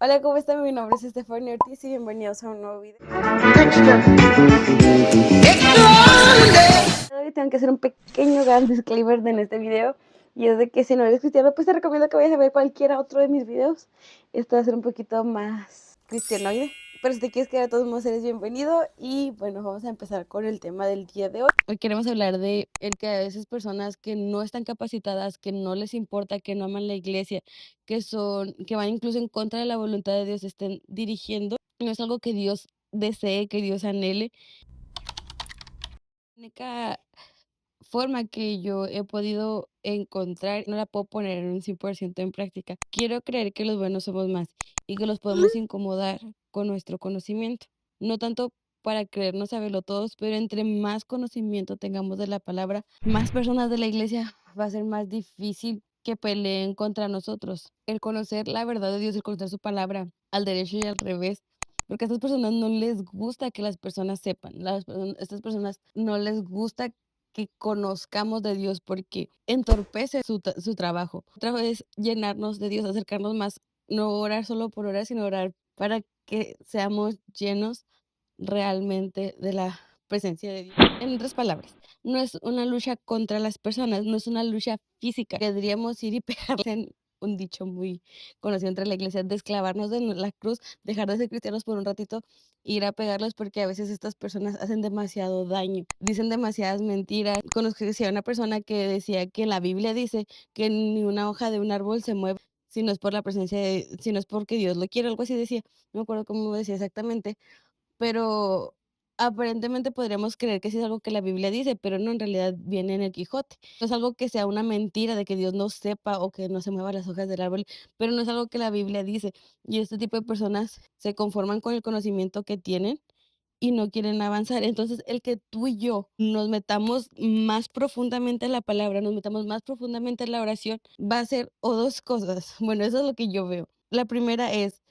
Hola, ¿cómo están? Mi nombre es Estefania Ortiz y bienvenidos a un nuevo video. Hoy tengo que hacer un pequeño gran disclaimer en este video, y es de que si no eres cristiano, pues te recomiendo que vayas a ver cualquiera otro de mis videos. Este va a ser un poquito más cristianoide, pero si te quieres quedar, de todos modos eres bienvenido. Y bueno, vamos a empezar con el tema del día de hoy. Hoy queremos hablar de el que a veces personas que no están capacitadas, que no les importa, que no aman la iglesia, que van incluso en contra de la voluntad de Dios, estén dirigiendo. No es algo que Dios desee, que Dios anhele. La única forma que yo he podido encontrar, no la puedo poner en un 100% en práctica. Quiero creer que los buenos somos más y que los podemos incomodar con nuestro conocimiento. No tanto para creernos saberlo todos, pero entre más conocimiento tengamos de la palabra, más personas de la iglesia va a ser más difícil que peleen contra nosotros. El conocer la verdad de Dios, el conocer su palabra al derecho y al revés. Porque a estas personas no les gusta que las personas sepan. Estas personas no les gusta que conozcamos de Dios porque entorpece su trabajo. Otra vez, llenarnos de Dios, acercarnos más, no orar solo por orar, sino orar para que seamos llenos realmente de la presencia de Dios. En otras palabras, no es una lucha contra las personas, no es una lucha física. Podríamos ir y pegarle en un dicho muy conocido entre la iglesia, desclavarnos de la cruz, dejar de ser cristianos por un ratito, ir a pegarlos, porque a veces estas personas hacen demasiado daño, dicen demasiadas mentiras. Conocí a una persona que decía que en la Biblia dice que ni una hoja de un árbol se mueve si no es por la presencia si no es porque Dios lo quiere, algo así decía. No me acuerdo cómo decía exactamente, pero aparentemente podríamos creer que sí es algo que la Biblia dice, pero no, en realidad viene en el Quijote. No es algo que sea una mentira de que Dios no sepa o que no se muevan las hojas del árbol, pero no es algo que la Biblia dice. Y este tipo de personas se conforman con el conocimiento que tienen y no quieren avanzar. Entonces, el que tú y yo nos metamos más profundamente en la palabra, nos metamos más profundamente en la oración, va a ser o dos cosas. Bueno, eso es lo que yo veo. La primera es,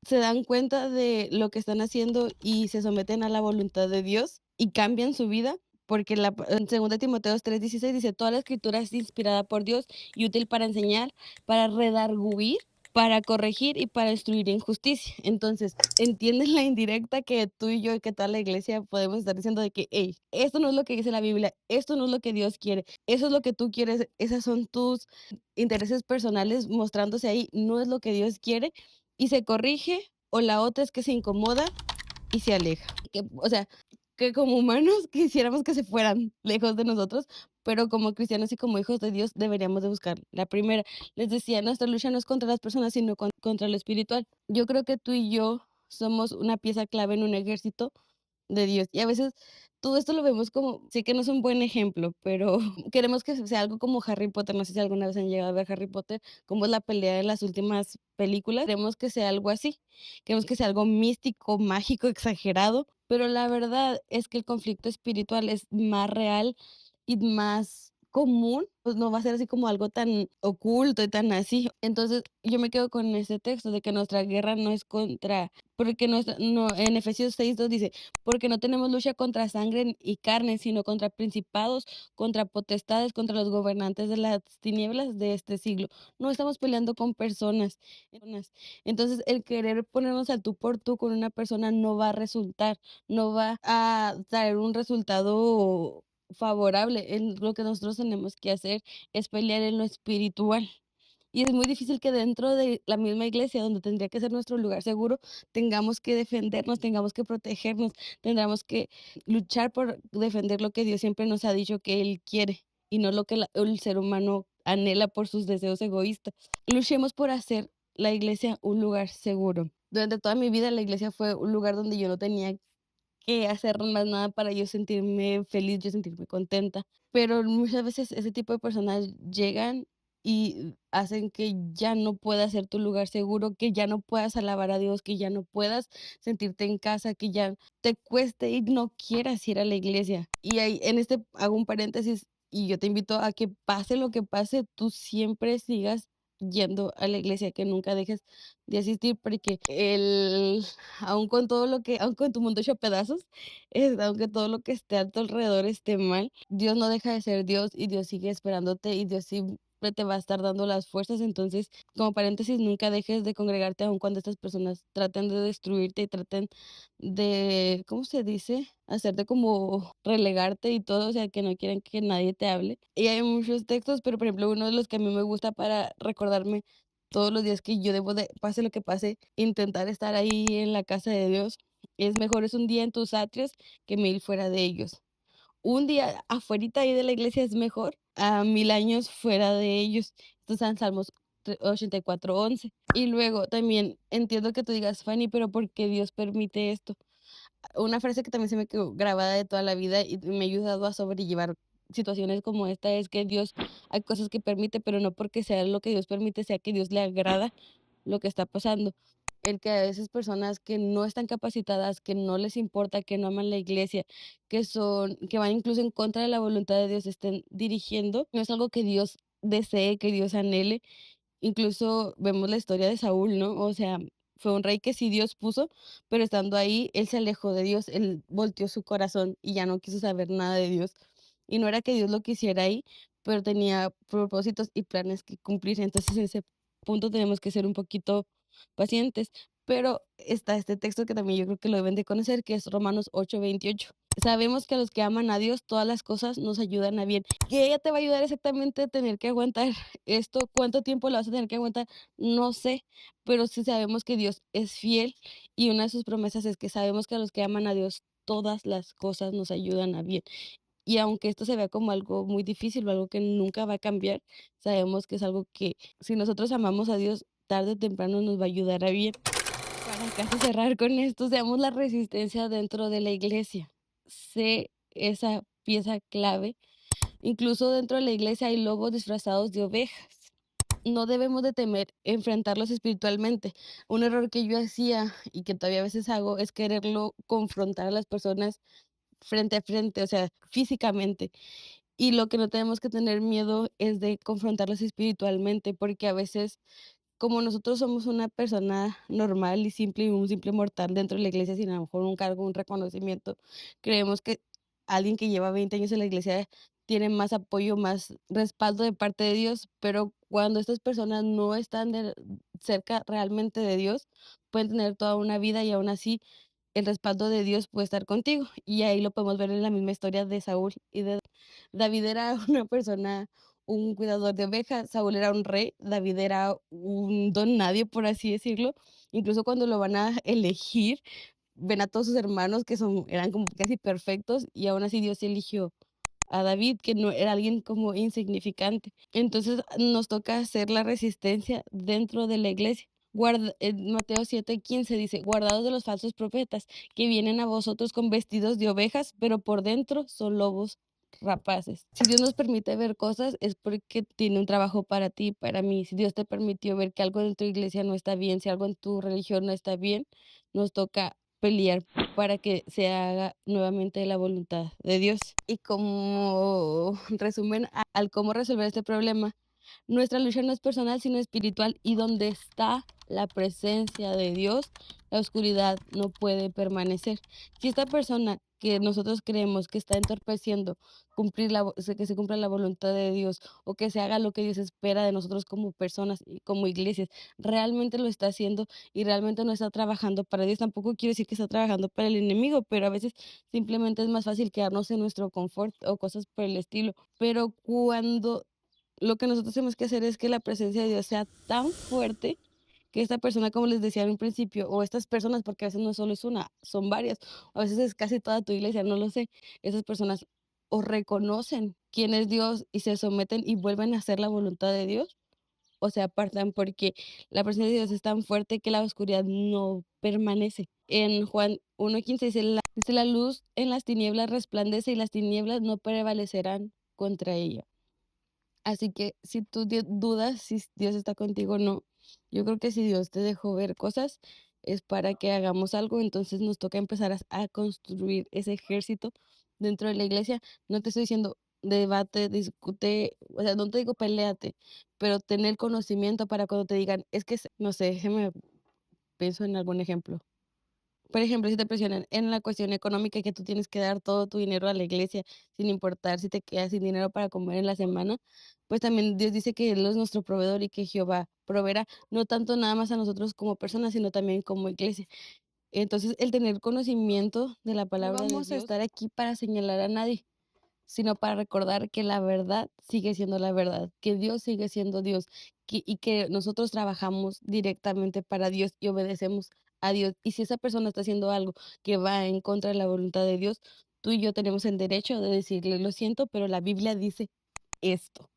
se dan cuenta de lo que están haciendo y se someten a la voluntad de Dios y cambian su vida, porque en 2 Timoteo 3:16 dice: toda la escritura es inspirada por Dios y útil para enseñar, para redarguir, para corregir y para instruir en justicia. Entonces, ¿entiendes la indirecta que tú y yo y que toda la iglesia podemos estar diciendo de que, hey, esto no es lo que dice la Biblia, esto no es lo que Dios quiere, eso es lo que tú quieres, esas son tus intereses personales mostrándose ahí, no es lo que Dios quiere, y se corrige? O la otra es que se incomoda y se aleja. O sea, que como humanos quisiéramos que se fueran lejos de nosotros, pero como cristianos y como hijos de Dios deberíamos de buscar la primera. Les decía, nuestra lucha no es contra las personas, sino contra lo espiritual. Yo creo que tú y yo somos una pieza clave en un ejército de Dios. Y a veces todo esto lo vemos como, sé que no es un buen ejemplo, pero queremos que sea algo como Harry Potter. No sé si alguna vez han llegado a ver Harry Potter, cómo es la pelea de las últimas películas. Queremos que sea algo así, queremos que sea algo místico, mágico, exagerado, pero la verdad es que el conflicto espiritual es más real y más común, pues no va a ser así como algo tan oculto y tan así. Entonces, yo me quedo con ese texto de que nuestra guerra no es contra, porque no, en Efesios 6:2 dice: porque no tenemos lucha contra sangre y carne, sino contra principados, contra potestades, contra los gobernantes de las tinieblas de este siglo. No estamos peleando con personas. Entonces, el querer ponernos al tú por tú con una persona no va a resultar, no va a traer un resultado favorable. Lo que nosotros tenemos que hacer es pelear en lo espiritual. Y es muy difícil que dentro de la misma iglesia, donde tendría que ser nuestro lugar seguro, tengamos que defendernos, tengamos que protegernos, tendremos que luchar por defender lo que Dios siempre nos ha dicho que Él quiere y no lo que el ser humano anhela por sus deseos egoístas. Luchemos por hacer la iglesia un lugar seguro. Durante toda mi vida la iglesia fue un lugar donde yo no tenía que hacer más nada para yo sentirme feliz, yo sentirme contenta. Pero muchas veces ese tipo de personas llegan y hacen que ya no puedas ser tu lugar seguro, que ya no puedas alabar a Dios, que ya no puedas sentirte en casa, que ya te cueste y no quieras ir a la iglesia. Y ahí en este hago un paréntesis y yo te invito a que pase lo que pase, tú siempre sigas yendo a la iglesia, que nunca dejes de asistir, porque aun con todo lo que, aun con tu mundo hecho pedazos, aunque todo lo que esté a tu alrededor esté mal, Dios no deja de ser Dios y Dios sigue esperándote y Dios te va a estar dando las fuerzas. Entonces, como paréntesis, nunca dejes de congregarte aun cuando estas personas traten de destruirte y traten de, ¿cómo se dice? Hacerte como relegarte y todo, o sea, que no quieren que nadie te hable. Y hay muchos textos, pero por ejemplo, uno de los que a mí me gusta para recordarme todos los días que yo debo de, pase lo que pase, intentar estar ahí en la casa de Dios. Es mejor es un día en tus atrios que 1000 fuera de ellos. Un día afuerita ahí de la iglesia es mejor a 1000 años fuera de ellos. Estos están Salmos 84:11. Y luego también entiendo que tú digas: "Fanny, pero ¿por qué Dios permite esto?". Una frase que también se me quedó grabada de toda la vida y me ha ayudado a sobrellevar situaciones como esta es que Dios hay cosas que permite, pero no porque sea lo que Dios permite, sea que Dios le agrada lo que está pasando. El que a veces personas que no están capacitadas, que no les importa, que no aman la iglesia, que van incluso en contra de la voluntad de Dios, estén dirigiendo, no es algo que Dios desee, que Dios anhele. Incluso vemos la historia de Saúl, ¿no? O sea, fue un rey que sí Dios puso, pero estando ahí, él se alejó de Dios, él volteó su corazón y ya no quiso saber nada de Dios. Y no era que Dios lo quisiera ahí, pero tenía propósitos y planes que cumplir. Entonces, en ese punto tenemos que ser un poquito pacientes. Pero está este texto que también yo creo que lo deben de conocer, que es Romanos 8:28. Sabemos que a los que aman a Dios, todas las cosas nos ayudan a bien. Que ella te va a ayudar exactamente a tener que aguantar esto, ¿cuánto tiempo lo vas a tener que aguantar? No sé, pero sí sabemos que Dios es fiel y una de sus promesas es que sabemos que a los que aman a Dios, todas las cosas nos ayudan a bien. Y aunque esto se vea como algo muy difícil o algo que nunca va a cambiar, sabemos que es algo que si nosotros amamos a Dios, tarde o temprano nos va a ayudar a bien. Para casi cerrar con esto, seamos la resistencia dentro de la iglesia. Sé esa pieza clave. Incluso dentro de la iglesia hay lobos disfrazados de ovejas. No debemos de temer enfrentarlos espiritualmente. Un error que yo hacía y que todavía a veces hago es quererlo confrontar a las personas frente a frente, o sea, físicamente. Y lo que no tenemos que tener miedo es de confrontarlos espiritualmente, porque a veces como nosotros somos una persona normal y simple, y un simple mortal dentro de la iglesia, sin a lo mejor un cargo, un reconocimiento, creemos que alguien que lleva 20 años en la iglesia tiene más apoyo, más respaldo de parte de Dios, pero cuando estas personas no están cerca realmente de Dios, pueden tener toda una vida y aún así el respaldo de Dios puede estar contigo. Y ahí lo podemos ver en la misma historia de Saúl y de David era una persona, un cuidador de ovejas, Saúl era un rey, David era un don nadie, por así decirlo. Incluso cuando lo van a elegir, ven a todos sus hermanos que eran como casi perfectos y aún así Dios eligió a David, que no era alguien como insignificante. Entonces nos toca hacer la resistencia dentro de la iglesia. En Mateo 7:15 dice, guardados de los falsos profetas que vienen a vosotros con vestidos de ovejas, pero por dentro son lobos rapaces. Si Dios nos permite ver cosas es porque tiene un trabajo para ti, para mí. Si Dios te permitió ver que algo en tu iglesia no está bien, si algo en tu religión no está bien, nos toca pelear para que se haga nuevamente la voluntad de Dios. Y como resumen al cómo resolver este problema, nuestra lucha no es personal, sino espiritual, y donde está la presencia de Dios, la oscuridad no puede permanecer. Si esta persona que nosotros creemos que está entorpeciendo que se cumpla la voluntad de Dios o que se haga lo que Dios espera de nosotros como personas y como iglesias, realmente lo está haciendo y realmente no está trabajando para Dios, tampoco quiero decir que está trabajando para el enemigo, pero a veces simplemente es más fácil quedarnos en nuestro confort o cosas por el estilo. Pero cuando lo que nosotros tenemos que hacer es que la presencia de Dios sea tan fuerte que esta persona, como les decía en un principio, o estas personas, porque a veces no solo es una, son varias, a veces es casi toda tu iglesia, no lo sé, esas personas o reconocen quién es Dios y se someten y vuelven a hacer la voluntad de Dios, o se apartan porque la presencia de Dios es tan fuerte que la oscuridad no permanece. En Juan 1:15 dice, la luz en las tinieblas resplandece y las tinieblas no prevalecerán contra ella. Así que si tú dudas si Dios está contigo o no, yo creo que si Dios te dejó ver cosas, es para que hagamos algo, entonces nos toca empezar a construir ese ejército dentro de la iglesia. No te estoy diciendo debate, discute, o sea, no te digo peleate, pero tener conocimiento para cuando te digan, es que, no sé, déjeme, pienso en algún ejemplo. Por ejemplo, si te presionan en la cuestión económica que tú tienes que dar todo tu dinero a la iglesia, sin importar si te quedas sin dinero para comer en la semana, pues también Dios dice que Él es nuestro proveedor y que Jehová proveerá, no tanto nada más a nosotros como personas, sino también como iglesia. Entonces, el tener conocimiento de la No palabra de vamos a Dios estar aquí para señalar a nadie, sino para recordar que la verdad sigue siendo la verdad, que Dios sigue siendo Dios, y que nosotros trabajamos directamente para Dios y obedecemos a Dios. Y si esa persona está haciendo algo que va en contra de la voluntad de Dios, tú y yo tenemos el derecho de decirle, lo siento, pero la Biblia dice esto.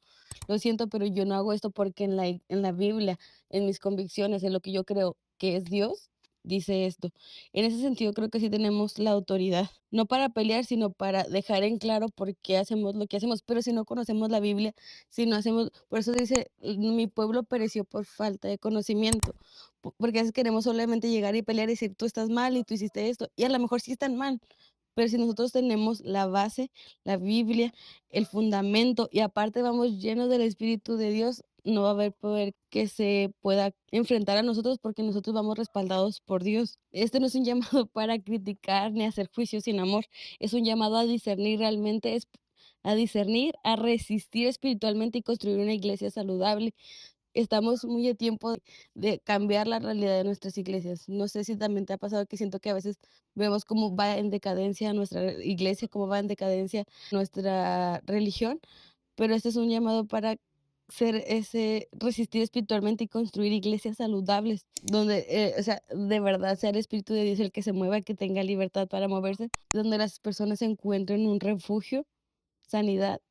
Lo siento, pero yo no hago esto porque en la Biblia, en mis convicciones, en lo que yo creo que es Dios, dice esto. En ese sentido, creo que sí tenemos la autoridad, no para pelear, sino para dejar en claro por qué hacemos lo que hacemos. Pero si no conocemos la Biblia, si no hacemos, por eso dice, mi pueblo pereció por falta de conocimiento, porque a veces queremos solamente llegar y pelear y decir, tú estás mal y tú hiciste esto, y a lo mejor sí están mal, pero si nosotros tenemos la base, la Biblia, el fundamento y aparte vamos llenos del Espíritu de Dios, no va a haber poder que se pueda enfrentar a nosotros porque nosotros vamos respaldados por Dios. Este no es un llamado para criticar ni hacer juicios sin amor, es un llamado a discernir realmente, a discernir, a resistir espiritualmente y construir una iglesia saludable. Estamos muy a tiempo de cambiar la realidad de nuestras iglesias. No sé si también te ha pasado que siento que a veces vemos cómo va en decadencia nuestra iglesia, cómo va en decadencia nuestra religión, pero este es un llamado para resistir espiritualmente y construir iglesias saludables, donde, o sea, de verdad sea el Espíritu de Dios el que se mueva, que tenga libertad para moverse, donde las personas encuentren un refugio, sanidad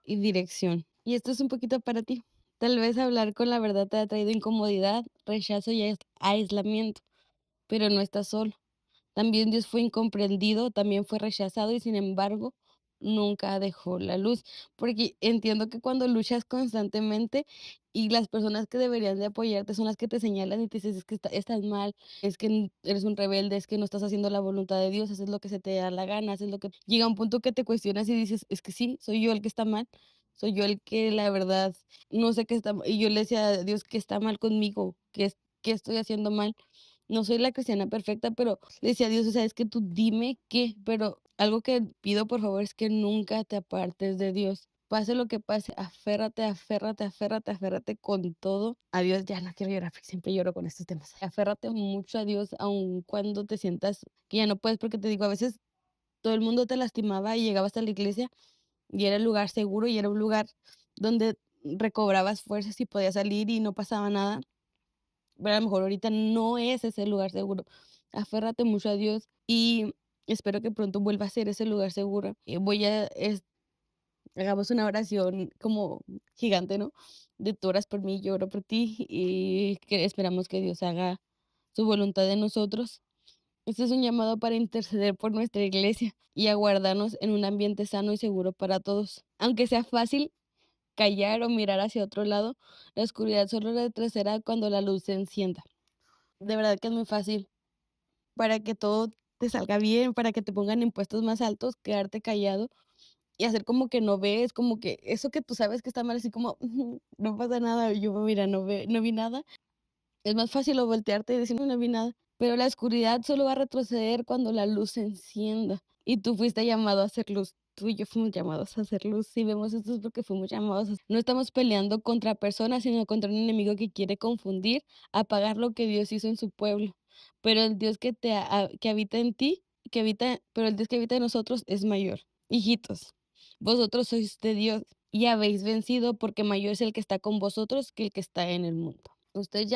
y dirección. Y esto es un poquito para ti. Tal vez hablar con la verdad te ha traído incomodidad, rechazo y aislamiento, pero no estás solo. También Dios fue incomprendido, también fue rechazado y sin embargo nunca dejó la luz. Porque entiendo que cuando luchas constantemente y las personas que deberían de apoyarte son las que te señalan y te dicen es que estás mal, es que eres un rebelde, es que no estás haciendo la voluntad de Dios, haces lo que se te da la gana, haces lo que... Llega un punto que te cuestionas y dices, es que sí, soy yo el que está mal, soy yo el que la verdad no sé qué está... Y yo le decía a Dios que está mal conmigo, que estoy haciendo mal. No soy la cristiana perfecta, pero le decía a Dios, o sea, es que tú dime qué, pero algo que pido, por favor, es que nunca te apartes de Dios. Pase lo que pase, aférrate, aférrate, aférrate, aférrate con todo a Dios. Ya no quiero llorar, porque siempre lloro con estos temas. Aférrate mucho a Dios, aun cuando te sientas que ya no puedes, porque te digo, a veces todo el mundo te lastimaba y llegabas a la iglesia y era el lugar seguro y era un lugar donde recobrabas fuerzas y podías salir y no pasaba nada. Pero a lo mejor ahorita no es ese lugar seguro. Aférrate mucho a Dios y espero que pronto vuelva a ser ese lugar seguro. Hagamos una oración como gigante, ¿no? De tú oras por mí, yo oro por ti y que esperamos que Dios haga su voluntad en nosotros. Este es un llamado para interceder por nuestra iglesia y aguardarnos en un ambiente sano y seguro para todos. Aunque sea fácil callar o mirar hacia otro lado, la oscuridad solo retrocederá cuando la luz se encienda. De verdad que es muy fácil para que todo te salga bien, para que te pongan en puestos más altos, quedarte callado y hacer como que no ves, como que eso que tú sabes que está mal, así como no pasa nada, yo mira, no vi nada. Es más fácil o voltearte y decir no vi nada, pero la oscuridad solo va a retroceder cuando la luz se encienda y tú fuiste llamado a hacer luz. Tú y yo fuimos llamados a hacer luz. Si vemos esto es porque fuimos llamados. No estamos peleando contra personas, sino contra un enemigo que quiere confundir, apagar lo que Dios hizo en su pueblo. Pero el Dios que habita en ti, pero el Dios que habita en nosotros es mayor. Hijitos, vosotros sois de Dios y habéis vencido porque mayor es el que está con vosotros que el que está en el mundo. Nosotros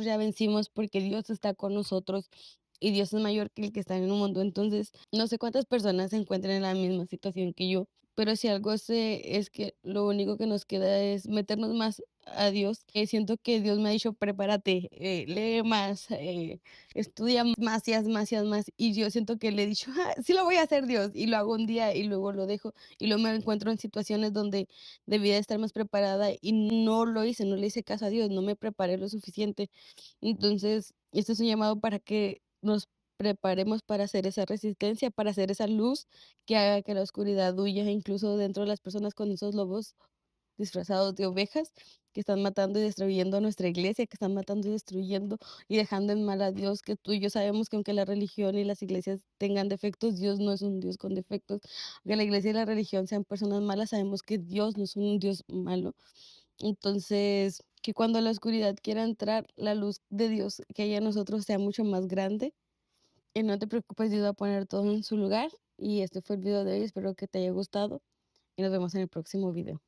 ya vencimos porque Dios está con nosotros y Dios es mayor que el que está en el mundo. Entonces, no sé cuántas personas se encuentran en la misma situación que yo, pero si algo sé es que lo único que nos queda es meternos más a Dios. Siento que Dios me ha dicho, prepárate, lee más, estudia más y haz más y haz más. Y yo siento que le he dicho, "Ah, sí lo voy a hacer Dios", y lo hago un día y luego lo dejo. Y luego me encuentro en situaciones donde debía estar más preparada y no lo hice, no le hice caso a Dios, no me preparé lo suficiente. Entonces, este es un llamado para que nos preparemos para hacer esa resistencia, para hacer esa luz que haga que la oscuridad huya, incluso dentro de las personas con esos lobos disfrazados de ovejas. que están matando y destruyendo a nuestra iglesia, que están matando y destruyendo y dejando en mal a Dios, que tú y yo sabemos que aunque la religión y las iglesias tengan defectos, Dios no es un Dios con defectos. Aunque la iglesia y la religión sean personas malas, sabemos que Dios no es un Dios malo. Entonces, que cuando la oscuridad quiera entrar, la luz de Dios que hay en nosotros sea mucho más grande. Y no te preocupes, Dios va a poner todo en su lugar. Y este fue el video de hoy, espero que te haya gustado y nos vemos en el próximo video.